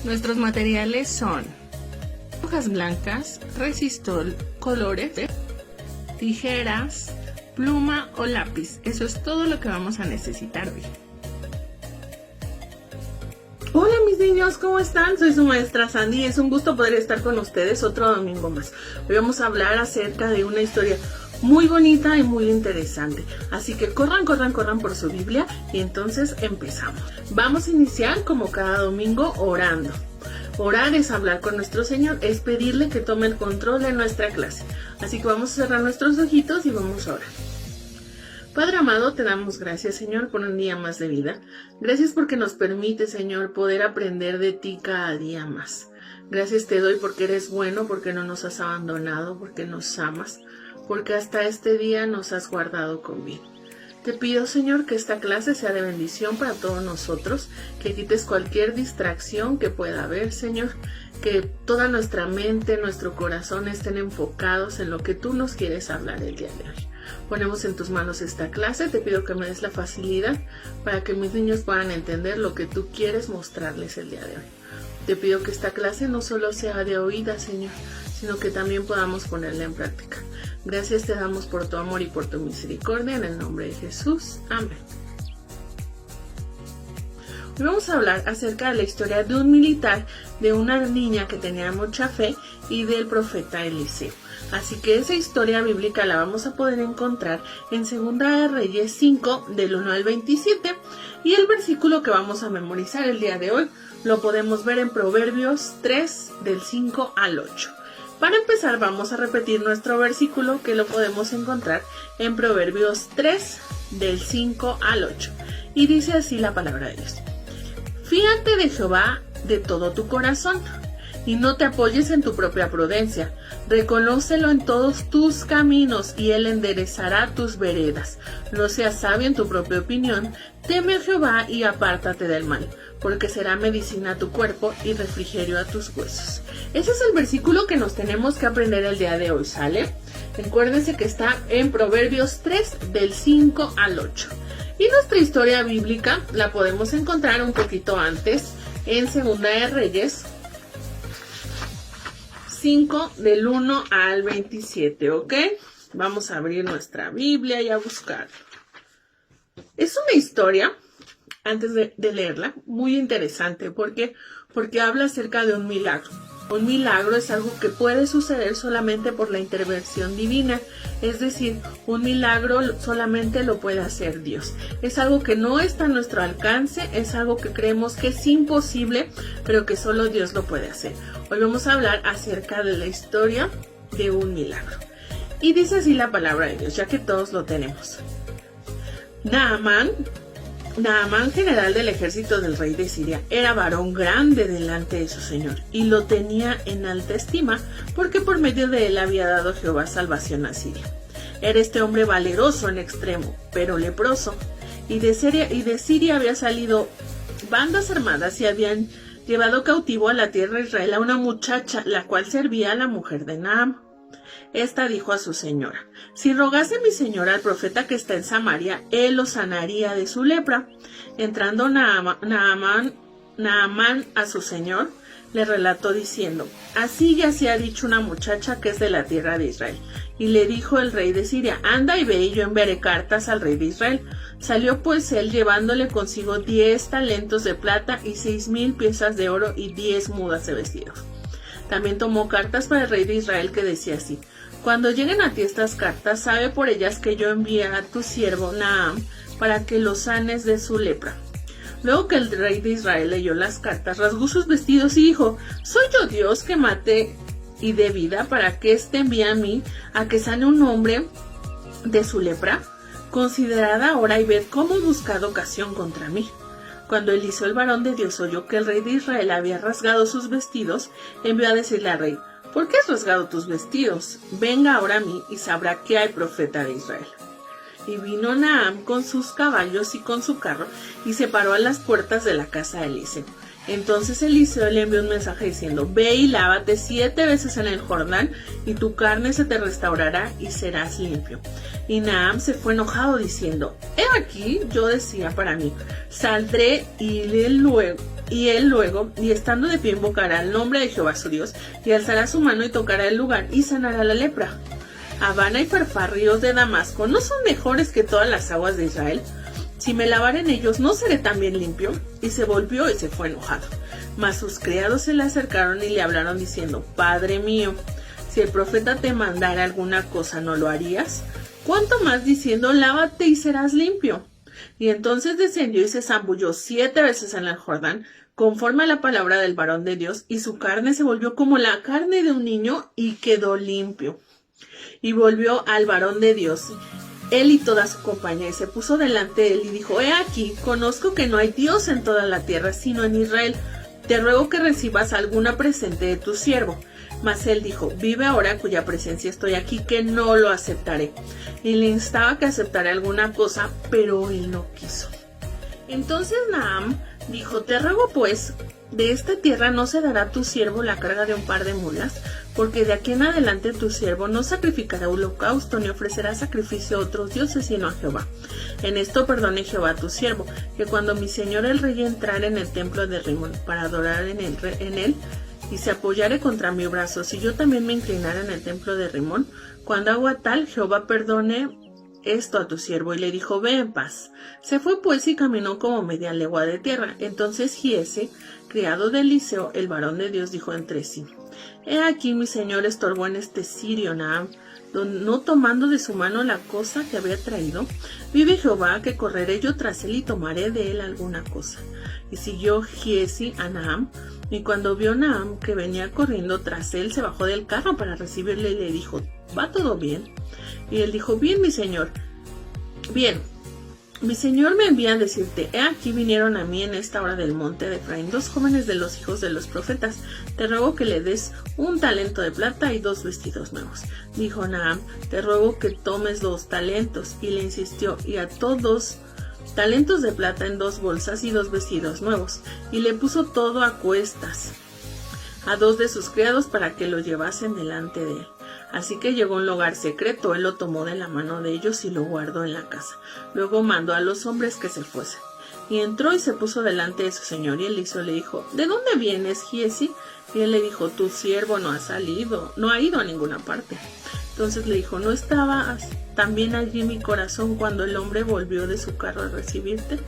Nuestros materiales son hojas blancas, resistol, colores, tijeras, pluma o lápiz. Eso es todo lo que vamos a necesitar hoy. Hola mis niños, ¿cómo están? Soy su maestra Sandy y es un gusto poder estar con ustedes otro domingo más. Hoy vamos a hablar acerca de una historia muy bonita y muy interesante. Así que corran por su Biblia y entonces empezamos. Vamos a iniciar como cada domingo orando. Orar es hablar con nuestro Señor, es pedirle que tome el control de nuestra clase. Así que vamos a cerrar nuestros ojitos y vamos a orar. Padre amado, te damos gracias, Señor, por un día más de vida. Gracias porque nos permite, Señor, poder aprender de ti cada día más. Gracias te doy porque eres bueno, porque no nos has abandonado, porque nos amas, porque hasta este día nos has guardado con vida. Te pido, Señor, que esta clase sea de bendición para todos nosotros, que quites cualquier distracción que pueda haber, Señor, que toda nuestra mente, nuestro corazón estén enfocados en lo que tú nos quieres hablar el día de hoy. Ponemos en tus manos esta clase, te pido que me des la facilidad para que mis niños puedan entender lo que tú quieres mostrarles el día de hoy. Te pido que esta clase no solo sea de oída, Señor, sino que también podamos ponerla en práctica. Gracias te damos por tu amor y por tu misericordia, en el nombre de Jesús. Amén. Hoy vamos a hablar acerca de la historia de un militar, de una niña que tenía mucha fe y del profeta Eliseo. Así que esa historia bíblica la vamos a poder encontrar en 2 de Reyes 5, del 1 al 27, y el versículo que vamos a memorizar el día de hoy lo podemos ver en Proverbios 3, del 5 al 8. Para empezar vamos a repetir nuestro versículo que lo podemos encontrar en Proverbios 3, del 5 al 8. Y dice así la palabra de Dios. Fíate de Jehová de todo tu corazón y no te apoyes en tu propia prudencia. Reconócelo en todos tus caminos y él enderezará tus veredas. No seas sabio en tu propia opinión. Teme a Jehová y apártate del mal, porque será medicina a tu cuerpo y refrigerio a tus huesos. Ese es el versículo que nos tenemos que aprender el día de hoy, ¿sale? Recuérdense que está en Proverbios 3, del 5 al 8. Y nuestra historia bíblica la podemos encontrar un poquito antes, en 2 de Reyes 5, del 1 al 27, ¿ok? Vamos a abrir nuestra Biblia y a buscar. Es una historia, antes de leerla, muy interesante. ¿Por qué? Porque habla acerca de un milagro. Un milagro es algo que puede suceder solamente por la intervención divina. Es decir, un milagro solamente lo puede hacer Dios. Es algo que no está a nuestro alcance, es algo que creemos que es imposible, pero que solo Dios lo puede hacer. Hoy vamos a hablar acerca de la historia de un milagro. Y dice así la palabra de Dios, ya que todos lo tenemos. Naamán, general del ejército del rey de Siria, era varón grande delante de su señor, y lo tenía en alta estima, porque por medio de él había dado Jehová salvación a Siria. Era este hombre valeroso en extremo, pero leproso, y de Siria había salido bandas armadas y habían llevado cautivo a la tierra de Israel a una muchacha, la cual servía a la mujer de Naamán. Esta dijo a su señora: si rogase mi señora al profeta que está en Samaria, él lo sanaría de su lepra. Entrando Naamán a su señor, le relató diciendo: así ya se ha dicho una muchacha que es de la tierra de Israel. Y le dijo el rey de Siria: anda y ve, y yo enviaré cartas al rey de Israel. Salió pues él llevándole consigo 10 talentos de plata y 6,000 piezas de oro y 10 mudas de vestidos. También tomó cartas para el rey de Israel que decía así: cuando lleguen a ti estas cartas, sabe por ellas que yo envié a tu siervo Naamán para que lo sanes de su lepra. Luego que el rey de Israel leyó las cartas, rasgó sus vestidos y dijo: ¿soy yo Dios que mate y dé vida para que éste envíe a mí a que sane un hombre de su lepra? Considerad ahora y ved cómo he buscado ocasión contra mí. Cuando Eliseo, el varón de Dios, oyó que el rey de Israel había rasgado sus vestidos, envió a decirle al rey: ¿por qué has rasgado tus vestidos? Venga ahora a mí y sabrá que hay profeta de Israel. Y vino Naamán con sus caballos y con su carro, y se paró a las puertas de la casa de Eliseo. Entonces Eliseo le envió un mensaje diciendo: ve y lávate 7 veces en el Jordán, y tu carne se te restaurará y serás limpio. Y Naam se fue enojado diciendo: he aquí, yo decía para mí, saldré y él luego, y estando de pie invocará el nombre de Jehová su Dios, y alzará su mano y tocará el lugar y sanará la lepra. Habana y Farfar, ríos de Damasco, ¿no son mejores que todas las aguas de Israel? Si me lavare en ellos, ¿no seré también limpio? Y se volvió y se fue enojado. Mas sus criados se le acercaron y le hablaron diciendo: Padre mío, si el profeta te mandara alguna cosa, ¿no lo harías? ¿Cuánto más diciendo: lávate y serás limpio? Y entonces descendió y se zambulló 7 veces en el Jordán, conforme a la palabra del varón de Dios, y su carne se volvió como la carne de un niño, y quedó limpio. Y volvió al varón de Dios, él y toda su compañía, y se puso delante de él y dijo: he aquí, conozco que no hay Dios en toda la tierra, sino en Israel. Te ruego que recibas alguna presente de tu siervo. Mas él dijo: vive ahora cuya presencia estoy aquí, que no lo aceptaré. Y le instaba que aceptara alguna cosa, pero él no quiso. Entonces Naam dijo: te ruego pues, de esta tierra no se dará a tu siervo la carga de un par de mulas, porque de aquí en adelante tu siervo no sacrificará holocausto ni ofrecerá sacrificio a otros dioses sino a Jehová. En esto perdone Jehová a tu siervo, que cuando mi señor el rey entrare en el templo de Rimón para adorar en él, y se apoyare contra mi brazo, si yo también me inclinara en el templo de Rimón, cuando haga tal, Jehová perdone esto a tu siervo. Y le dijo: ve en paz. Se fue pues y caminó como media legua de tierra. Entonces Giese, criado de Eliseo, el varón de Dios, dijo entre sí: he aquí mi señor estorbó en este sirio Naam, no tomando de su mano la cosa que había traído. Vive Jehová, que correré yo tras él y tomaré de él alguna cosa. Y siguió Giesi a Naam, y cuando vio Naam que venía corriendo tras él, se bajó del carro para recibirle y le dijo: ¿va todo bien? Y él dijo: bien, mi señor. Bien, mi señor me envía a decirte: he aquí vinieron a mí en esta hora del monte de Efraín 2 jóvenes de los hijos de los profetas. Te ruego que le des un talento de plata y 2 vestidos nuevos. Dijo Naam: te ruego que tomes 2 talentos. Y le insistió, y ató 2 talentos de plata en 2 bolsas y 2 vestidos nuevos. Y le puso todo a cuestas a 2 de sus criados para que lo llevasen delante de él. Así que llegó a un lugar secreto, él lo tomó de la mano de ellos y lo guardó en la casa. Luego mandó a los hombres que se fuesen. Y entró y se puso delante de su señor, y Eliseo le dijo: ¿de dónde vienes, Giesi? Y él le dijo: tu siervo no ha ido a ninguna parte. Entonces le dijo: ¿no estaba también allí mi corazón cuando el hombre volvió de su carro a recibirte?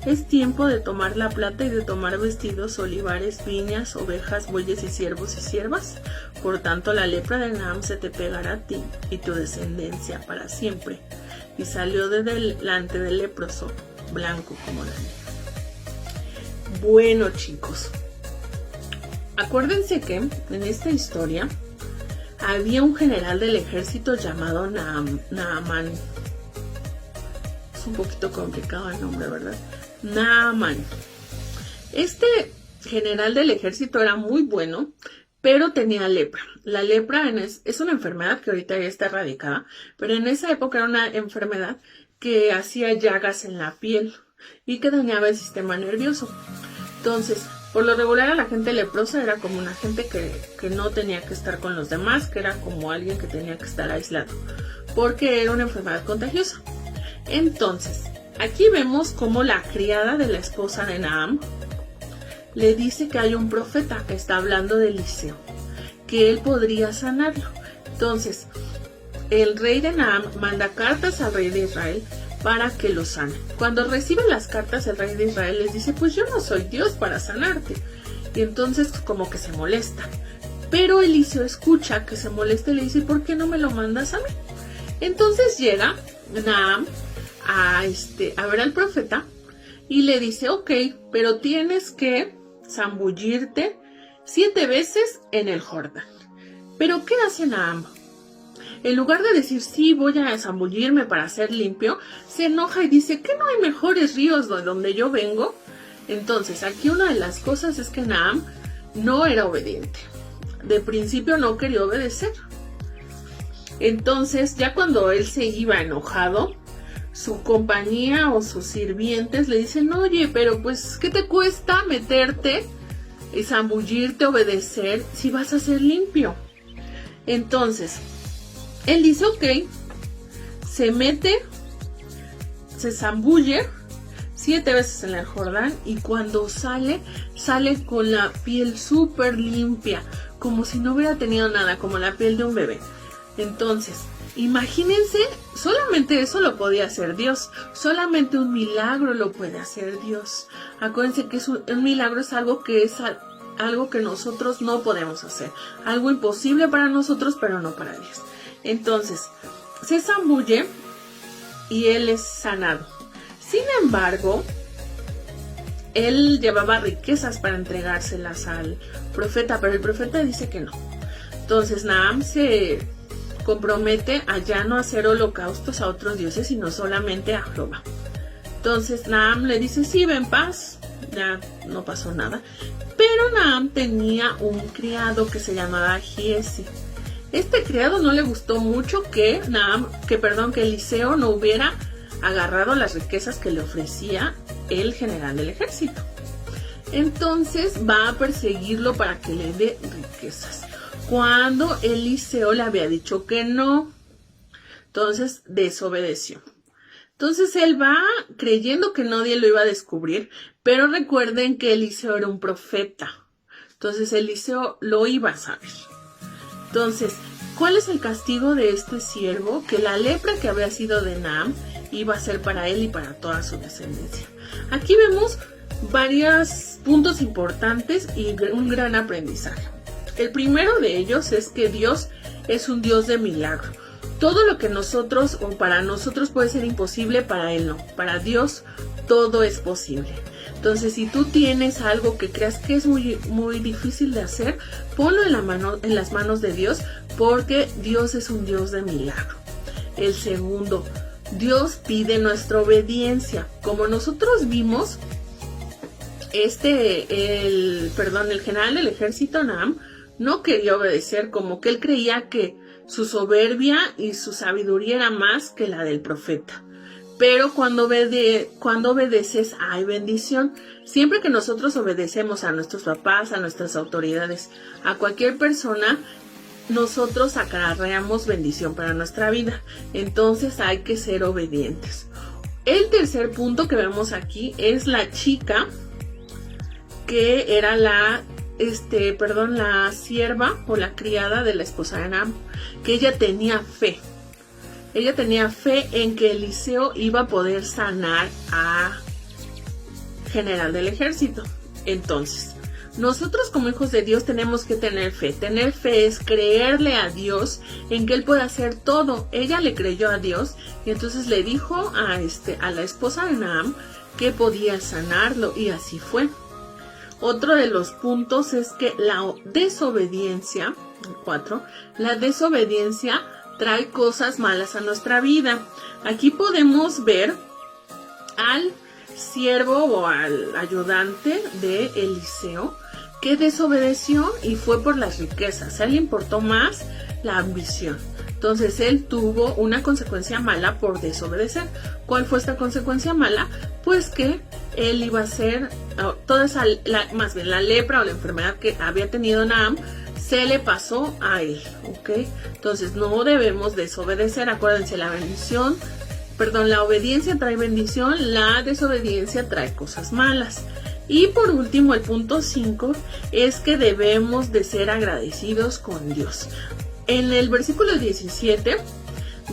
Es tiempo de tomar la plata y de tomar vestidos, olivares, viñas, ovejas, bueyes y siervos y siervas. Por tanto, la lepra de Naam se te pegará a ti y tu descendencia para siempre. Y salió de delante del leproso, blanco como la nieve. Bueno, chicos, acuérdense que en esta historia había un general del ejército llamado Naamán. Es un poquito complicado el nombre, ¿verdad? Naamán. Este general del ejército era muy bueno, pero tenía lepra. La lepra es una enfermedad que ahorita ya está erradicada, pero en esa época era una enfermedad que hacía llagas en la piel y que dañaba el sistema nervioso. Entonces, por lo regular, a la gente leprosa era como una gente que no tenía que estar con los demás, que era como alguien que tenía que estar aislado, porque era una enfermedad contagiosa. Entonces, aquí vemos cómo la criada de la esposa de Naam le dice que hay un profeta que está hablando de Eliseo, que él podría sanarlo. Entonces, el rey de Naam manda cartas al rey de Israel para que lo sane. Cuando recibe las cartas, el rey de Israel les dice: pues yo no soy Dios para sanarte. Y entonces como que se molesta. Pero Eliseo escucha que se molesta y le dice: ¿por qué no me lo mandas a mí? Entonces llega Naam a ver al profeta y le dice: ok, pero tienes que zambullirte 7 veces en el Jordán. ¿Pero qué hace Naam? En lugar de decir: sí, voy a zambullirme para ser limpio, se enoja y dice: ¿qué no hay mejores ríos de donde yo vengo? Entonces, aquí una de las cosas es que Naam no era obediente. De principio no quería obedecer. Entonces, ya cuando él se iba enojado, su compañía o sus sirvientes le dicen, oye, pero pues, ¿qué te cuesta meterte y zambullirte, obedecer si vas a ser limpio? Entonces, él dice, ok, se mete, se zambulle 7 veces en el Jordán y cuando sale con la piel súper limpia, como si no hubiera tenido nada, como la piel de un bebé. Entonces, imagínense, solamente eso lo podía hacer Dios, solamente un milagro lo puede hacer Dios. Acuérdense que un milagro es algo que nosotros no podemos hacer, algo imposible para nosotros, pero no para Dios. Entonces, se zambulle y él es sanado. Sin embargo, él llevaba riquezas para entregárselas al profeta, pero el profeta dice que no. Entonces Naham se compromete a ya no hacer holocaustos a otros dioses, sino solamente a Jehová. Entonces Naham le dice, sí, ve en paz, ya no pasó nada. Pero Naham tenía un criado que se llamaba Giezi. Este criado no le gustó mucho que Eliseo no hubiera agarrado las riquezas que le ofrecía el general del ejército. Entonces va a perseguirlo para que le dé riquezas, cuando Eliseo le había dicho que no. Entonces desobedeció. Entonces él va creyendo que nadie lo iba a descubrir, pero recuerden que Eliseo era un profeta. Entonces Eliseo lo iba a saber. Entonces, ¿cuál es el castigo de este siervo? Que la lepra que había sido de Naham iba a ser para él y para toda su descendencia. Aquí vemos varios puntos importantes y un gran aprendizaje. El primero de ellos es que Dios es un Dios de milagro. Todo lo que nosotros o para nosotros puede ser imposible, para Él no. Para Dios todo es posible. Entonces, si tú tienes algo que creas que es muy, muy difícil de hacer, ponlo en las manos de Dios, porque Dios es un Dios de milagro. El segundo, Dios pide nuestra obediencia. Como nosotros vimos, el general del ejército Naham no quería obedecer, como que él creía que su soberbia y su sabiduría era más que la del profeta. Pero cuando obedeces hay bendición. Siempre que nosotros obedecemos a nuestros papás, a nuestras autoridades, a cualquier persona, nosotros acarreamos bendición para nuestra vida. Entonces hay que ser obedientes. El tercer punto que vemos aquí es la chica que era la sierva o la criada de la esposa de Naham, que ella tenía fe. Ella tenía fe en que Eliseo iba a poder sanar a general del ejército. Entonces, nosotros como hijos de Dios tenemos que tener fe. Tener fe es creerle a Dios en que Él puede hacer todo. Ella le creyó a Dios y entonces le dijo a la esposa de Naham que podía sanarlo, y así fue. Otro de los puntos es que la desobediencia, 4, la desobediencia trae cosas malas a nuestra vida. Aquí podemos ver al siervo o al ayudante de Eliseo que desobedeció y fue por las riquezas. A él le importó más la ambición. Entonces él tuvo una consecuencia mala por desobedecer. ¿Cuál fue esta consecuencia mala? Pues que él iba a ser la lepra o la enfermedad que había tenido Naham se le pasó a él, ¿ok? Entonces no debemos desobedecer. Acuérdense, la obediencia trae bendición, la desobediencia trae cosas malas. Y por último, el punto 5 es que debemos de ser agradecidos con Dios. En el versículo 17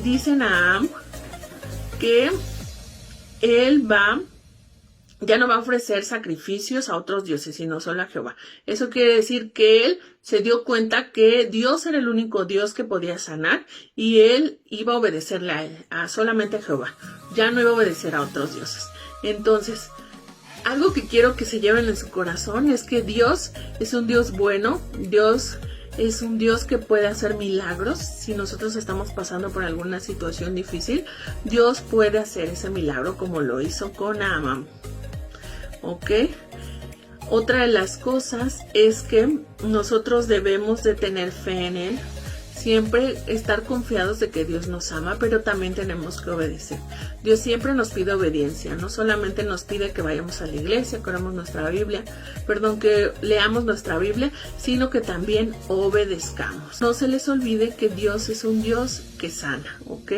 dice Naham que él ya no va a ofrecer sacrificios a otros dioses, sino solo a Jehová. Eso quiere decir que él se dio cuenta que Dios era el único Dios que podía sanar y él iba a obedecerle solamente a Jehová. Ya no iba a obedecer a otros dioses. Entonces, algo que quiero que se lleven en su corazón es que Dios es un Dios bueno. Dios es un Dios que puede hacer milagros. Si nosotros estamos pasando por alguna situación difícil, Dios puede hacer ese milagro como lo hizo con Naham. ¿Ok? Otra de las cosas es que nosotros debemos de tener fe en Él. Siempre estar confiados de que Dios nos ama, pero también tenemos que obedecer. Dios siempre nos pide obediencia, no solamente nos pide que vayamos a la iglesia, que que leamos nuestra Biblia, sino que también obedezcamos. No se les olvide que Dios es un Dios que sana, ¿ok?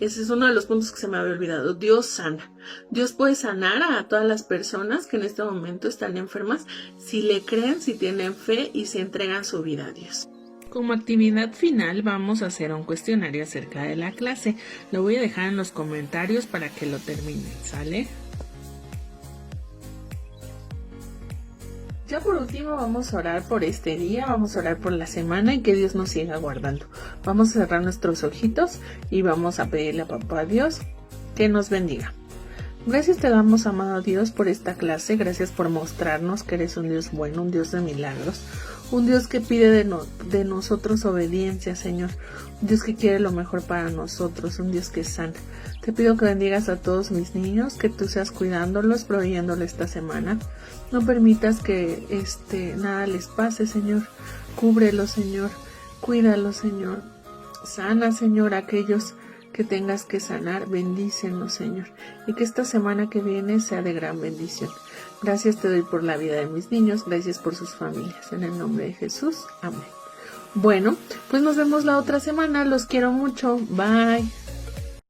Ese es uno de los puntos que se me había olvidado. Dios sana. Dios puede sanar a todas las personas que en este momento están enfermas si le creen, si tienen fe y se entregan su vida a Dios. Como actividad final vamos a hacer un cuestionario acerca de la clase. Lo voy a dejar en los comentarios para que lo terminen, ¿sale? Ya por último vamos a orar por este día, vamos a orar por la semana y que Dios nos siga guardando. Vamos a cerrar nuestros ojitos y vamos a pedirle a Papá Dios que nos bendiga. Gracias te damos, amado Dios, por esta clase. Gracias por mostrarnos que eres un Dios bueno, un Dios de milagros. Un Dios que pide de nosotros obediencia, Señor. Un Dios que quiere lo mejor para nosotros. Un Dios que sana. Te pido que bendigas a todos mis niños, que tú seas cuidándolos, proveyéndoles esta semana. No permitas que nada les pase, Señor. Cúbrelos, Señor. Cuídalos, Señor. Sana, Señor, a aquellos que tengas que sanar. Bendícenos, Señor. Y que esta semana que viene sea de gran bendición. Gracias te doy por la vida de mis niños, gracias por sus familias. En el nombre de Jesús, amén. Bueno, pues nos vemos la otra semana. Los quiero mucho. Bye.